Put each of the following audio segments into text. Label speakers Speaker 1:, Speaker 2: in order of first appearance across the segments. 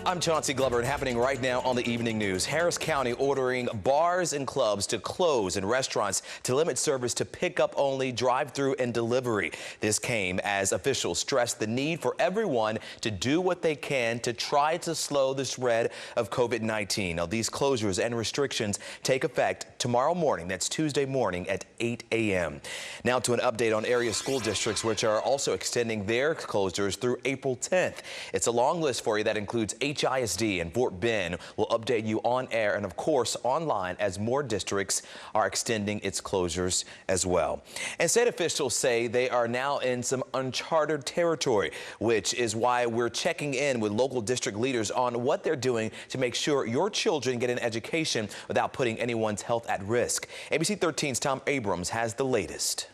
Speaker 1: I'm Chauncey Glover, and happening right now on the evening news. Harris County ordering bars and clubs to close and restaurants to limit service to pickup only, drive-through and delivery. This came as officials stressed the need for everyone to do what they can to try to slow the spread of COVID-19. Now, these closures and restrictions take effect tomorrow morning. That's Tuesday morning at 8 a.m. Now to an update on area school districts, which are also extending their closures through April 10th. It's a long list for you that includes HISD and Fort Bend. We'll update you on air and, of course, online as more districts are extending its closures as well. And state officials say they are now in some uncharted territory, which is why we're checking in with local district leaders on what they're doing to make sure your children get an education without putting anyone's health at risk. ABC 13's Tom Abrams has the latest.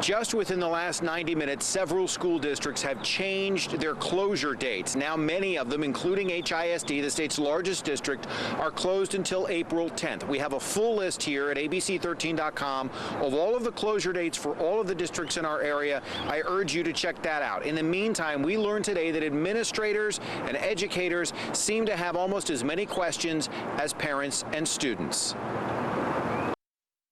Speaker 2: Just within the last 90 minutes, several school districts have changed their closure dates. Now, many of them, including HISD, the state's largest district, are closed until April 10th. We have a full list here at ABC13.com of all of the closure dates for all of the districts in our area. I urge you to check that out. In the meantime, we learned today that administrators and educators seem to have almost as many questions as parents and students.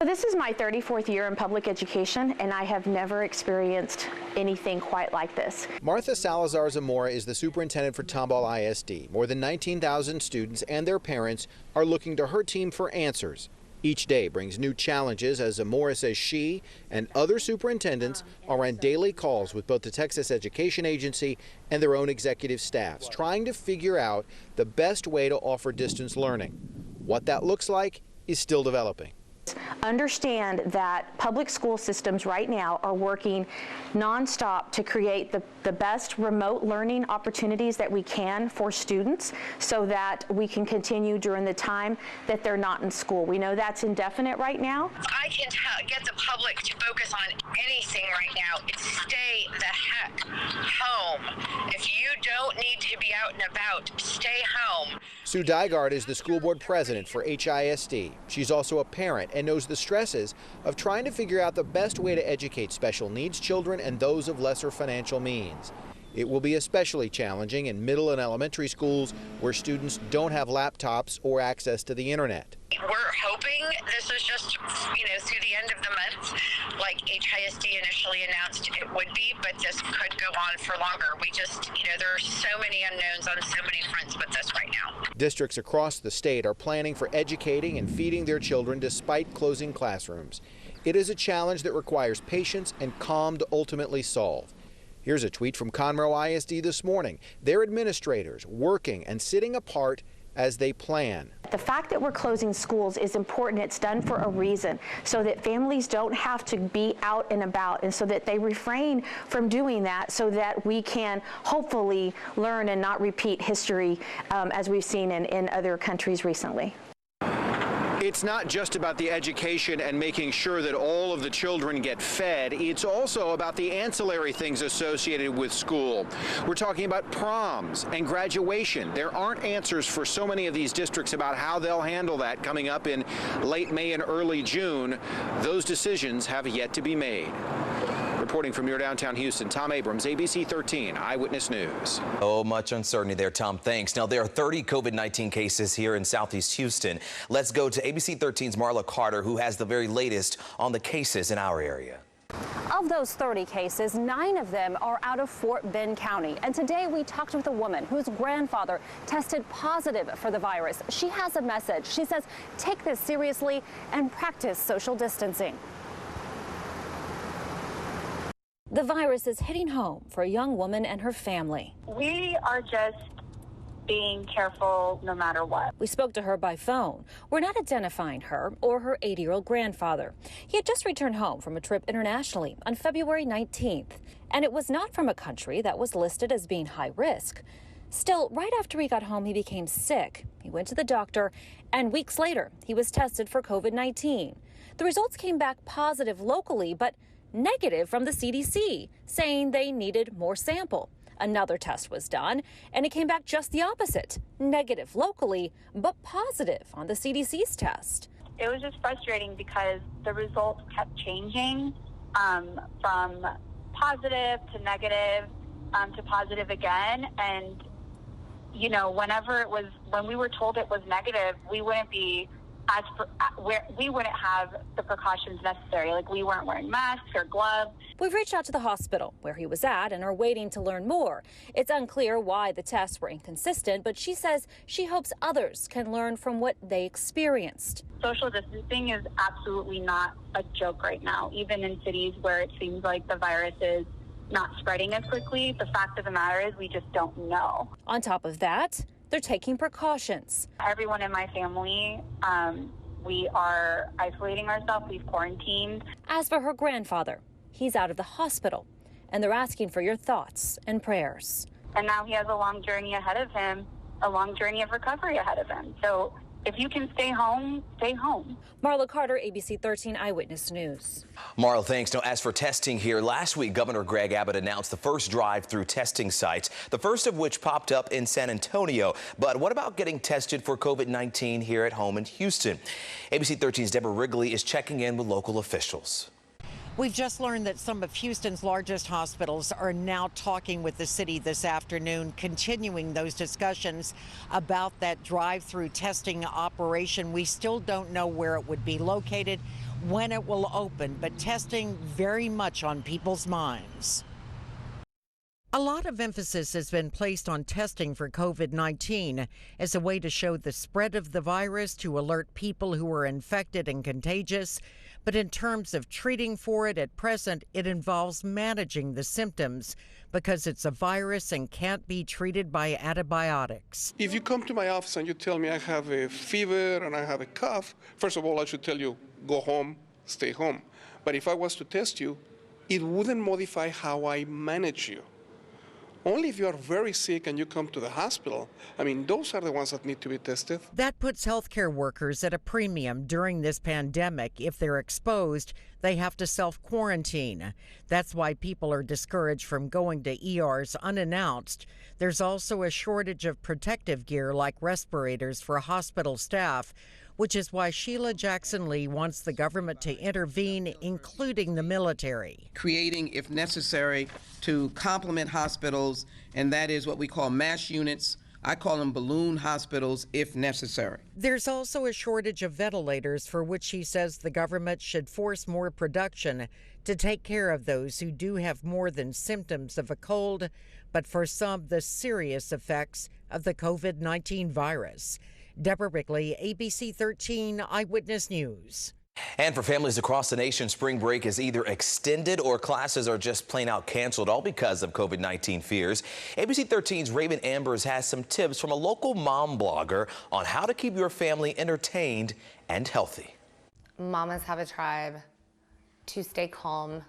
Speaker 3: This is my 34th year in public education, and I have never experienced anything quite like this.
Speaker 2: Martha Salazar-Zamora is the superintendent for Tomball ISD. More than 19,000 students and their parents are looking to her team for answers. Each day brings new challenges, as Zamora says she and other superintendents are on daily calls with both the Texas Education Agency and their own executive staffs, trying to figure out the best way to offer distance learning. What that looks like is still developing.
Speaker 3: Understand that public school systems right now are working nonstop to create the best remote learning opportunities that we can for students so that we can continue during the time that they're not in school. We know that's indefinite right now.
Speaker 4: I can get the public to focus on anything right now. It's stay the heck home. If you don't need to be out and about, stay home.
Speaker 2: Sue Dygard is the school board president for HISD. She's also a parent and knows the stresses of trying to figure out the best way to educate special needs children and those of lesser financial means. It will be especially challenging in middle and elementary schools where students don't have laptops or access to the internet.
Speaker 4: We're hoping this is just, through the end of the month, like HISD initially announced it would be, but this could go on for longer. We just, there are so many unknowns on so many fronts with this right now. Districts
Speaker 2: across the state are planning for educating and feeding their children despite closing classrooms. It is a challenge that requires patience and calm to ultimately solve. Here's a tweet from Conroe ISD this morning. Their administrators working and sitting apart as they plan.
Speaker 3: The fact that we're closing schools is important. It's done for a reason, so that families don't have to be out and about, and so that they refrain from doing that, so that we can hopefully learn and not repeat history as we've seen in other countries recently.
Speaker 2: It's not just about the education and making sure that all of the children get fed. It's also about the ancillary things associated with school. We're talking about proms and graduation. There aren't answers for so many of these districts about how they'll handle that coming up in late May and early June. Those decisions have yet to be made. Reporting from near downtown Houston, Tom Abrams, ABC 13 Eyewitness News.
Speaker 1: Oh, much uncertainty there, Tom. Thanks. Now, there are 30 COVID-19 cases here in Southeast Houston. Let's go to ABC 13's Marla Carter, who has the very latest on the cases in our area.
Speaker 5: Of those 30 cases, 9 of them are out of Fort Bend County. And today we talked with a woman whose grandfather tested positive for the virus. She has a message. She says, take this seriously and practice social distancing. The virus is hitting home for a young woman and her family.
Speaker 6: We are just being careful no matter what.
Speaker 5: We spoke to her by phone. We're not identifying her or her 80-year-old grandfather. He had just returned home from a trip internationally on February 19th, and it was not from a country that was listed as being high risk. Still, right after he got home, he became sick. He went to the doctor, and weeks later, he was tested for COVID-19. The results came back positive locally, but negative from the CDC, saying they needed more sample. Another test was done, and it came back just the opposite, negative locally, but positive on the CDC's test.
Speaker 6: It was just frustrating because the results kept changing from positive to negative, to positive again. And, you know, when we were told it was negative, we wouldn't have the precautions necessary. Like, we weren't wearing masks or gloves.
Speaker 5: We've reached out to the hospital where he was at and are waiting to learn more. It's unclear why the tests were inconsistent, but she says she hopes others can learn from what they experienced.
Speaker 6: Social distancing is absolutely not a joke right now. Even in cities where it seems like the virus is not spreading as quickly, the fact of the matter is we just don't know.
Speaker 5: On top of that, they're taking precautions.
Speaker 6: Everyone in my family, we are isolating ourselves. We've quarantined.
Speaker 5: As for her grandfather, he's out of the hospital, and they're asking for your thoughts and prayers.
Speaker 6: And now he has a long journey ahead of him, a long journey of recovery ahead of him. So if you can stay home, stay home.
Speaker 5: Marla Carter, ABC13 Eyewitness News.
Speaker 1: Marla, thanks. Now, as for testing here, last week, Governor Greg Abbott announced the first drive-through testing sites, the first of which popped up in San Antonio. But what about getting tested for COVID-19 here at home in Houston? ABC13's Deborah Wrigley is checking in with local officials.
Speaker 7: We've just learned that some of Houston's largest hospitals are now talking with the city this afternoon, continuing those discussions about that drive-through testing operation. We still don't know where it would be located, when it will open, but testing very much on people's minds. A lot of emphasis has been placed on testing for COVID-19 as a way to show the spread of the virus, to alert people who are infected and contagious. But in terms of treating for it at present, it involves managing the symptoms because it's a virus and can't be treated by antibiotics.
Speaker 8: If you come to my office and you tell me I have a fever and I have a cough, first of all, I should tell you, go home, stay home. But if I was to test you, it wouldn't modify how I manage you. Only if you are very sick and you come to the hospital, I mean, those are the ones that need to be tested.
Speaker 7: That puts healthcare workers at a premium during this pandemic. If they're exposed, they have to self-quarantine. That's why people are discouraged from going to ERs unannounced. There's also a shortage of protective gear like respirators for hospital staff, which is why Sheila Jackson Lee wants the government to intervene, including the military.
Speaker 9: Creating, if necessary, to complement hospitals, and that is what we call MASH units. I call them balloon hospitals if necessary.
Speaker 7: There's also a shortage of ventilators, for which she says the government should force more production to take care of those who do have more than symptoms of a cold, but for some, the serious effects of the COVID-19 virus. Deborah Wrigley, ABC 13 Eyewitness News.
Speaker 1: And for families across the nation, spring break is either extended or classes are just plain out canceled, all because of COVID-19 fears. ABC 13's Raven Ambers has some tips from a local mom blogger on how to keep your family entertained and healthy.
Speaker 10: Mamas have a tribe to stay calm.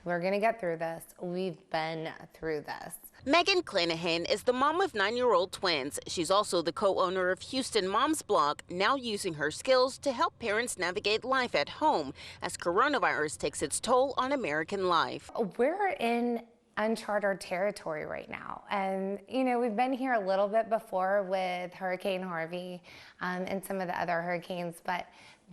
Speaker 10: We're going to get through this. We've been through this.
Speaker 11: Megan Clanahan is the mom of 9-year-old twins. She's also the co-owner of Houston Moms Blog, now using her skills to help parents navigate life at home as coronavirus takes its toll on American life.
Speaker 10: We're in uncharted territory right now. And, you know, we've been here a little bit before with Hurricane Harvey and some of the other hurricanes, but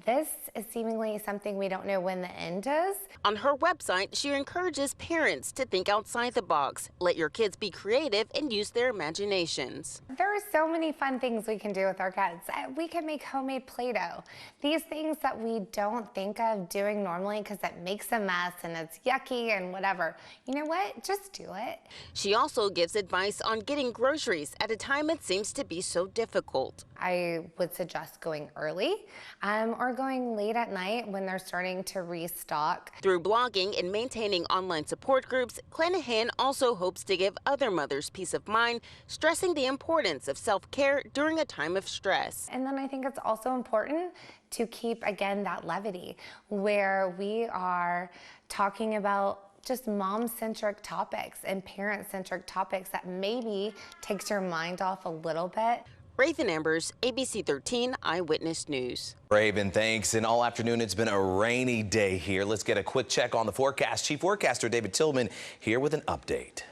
Speaker 10: this is seemingly something we don't know when the end is.
Speaker 11: On her website, she encourages parents to think outside the box, let your kids be creative and use their imaginations.
Speaker 10: There are so many fun things we can do with our kids. We can make homemade Play-Doh. These things that we don't think of doing normally because it makes a mess and it's yucky and whatever. You know what? Just do it.
Speaker 11: She also gives advice on getting groceries at a time it seems to be so difficult.
Speaker 10: I would suggest going early or going late at night when they're starting to restock.
Speaker 11: Through blogging and maintaining online support groups, Clanahan also hopes to give other mothers peace of mind, stressing the importance of self-care during a time of stress.
Speaker 10: And then I think it's also important to keep, again, that levity where we are talking about just mom-centric topics and parent-centric topics that maybe takes your mind off a little bit.
Speaker 11: Raven Ambers, ABC 13 Eyewitness News.
Speaker 1: Raven, thanks. And all afternoon, it's been a rainy day here. Let's get a quick check on the forecast. Chief Forecaster David Tillman here with an update.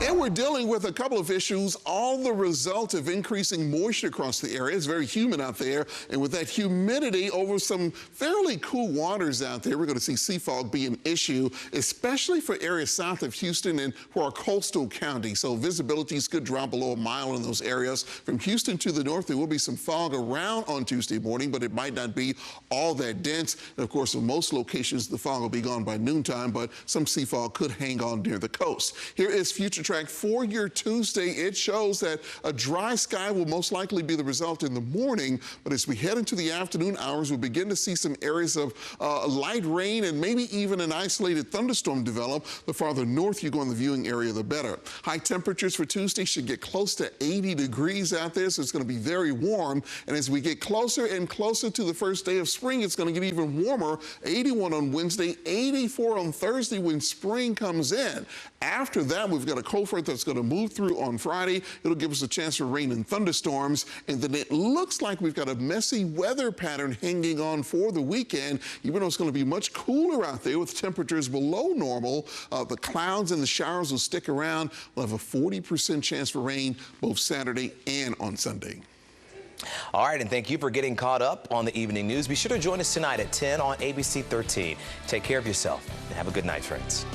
Speaker 12: And we're dealing with a couple of issues, all the result of increasing moisture across the area. It's very humid out there, and with that humidity over some fairly cool waters out there, we're going to see sea fog be an issue, especially for areas south of Houston and for our coastal counties. So visibilities could drop below a mile in those areas. From Houston to the north, there will be some fog around on Tuesday morning, but it might not be all that dense. And of course, in most locations, the fog will be gone by noontime, but some sea fog could hang on near the coast. Here is Future Track for your Tuesday. It shows that a dry sky will most likely be the result in the morning, but as we head into the afternoon hours, we'll begin to see some areas of light rain and maybe even an isolated thunderstorm develop. The farther north you go in the viewing area, the better. High temperatures for Tuesday should get close to 80 degrees out there, so it's going to be very warm. And as we get closer and closer to the first day of spring, it's going to get even warmer. 81 on Wednesday, 84 on Thursday when spring comes in. After that, we've got a cold front that's going to move through on Friday. It'll give us a chance for rain and thunderstorms. And then it looks like we've got a messy weather pattern hanging on for the weekend, even though it's going to be much cooler out there with temperatures below normal. The clouds and the showers will stick around. We'll have a 40% chance for rain both Saturday and on Sunday.
Speaker 1: All right, and thank you for getting caught up on the evening news. Be sure to join us tonight at 10 on ABC 13. Take care of yourself and have a good night, friends.